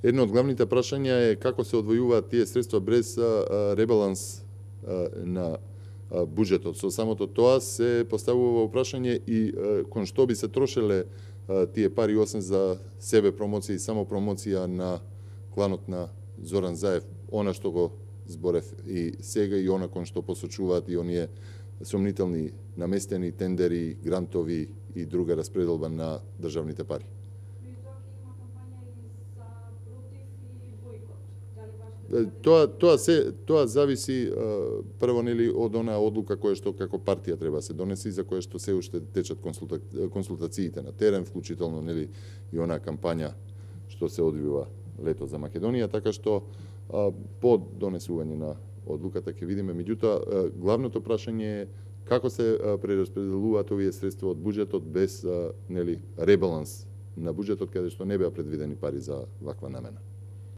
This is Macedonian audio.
Едно од главните прашања е како се одвојуваат тие средства без ребаланс на буџетот. Со самото тоа се поставува прашање и кон што би се трошеле тие пари, освен за себе промоција и само промоција на кланот на Зоран Заев, она што го зборев и сега и она кон што посочуваат и оние сомнителни наместени тендери, грантови и друга распределба на државните пари. Тоа зависи прво нели од онаа одлука која што како партија треба се донесе и за која што се уште течат консултациите на терен, вклучително нели и онаа кампања што се одвива лето за Македонија, така што по донесување на одлуката ќе видиме. Меѓутоа, главното прашање е како се прераспределуваат овие средства од буџетот без нели ребаланс на буџетот каде што не беа предвидени пари за ваква намена.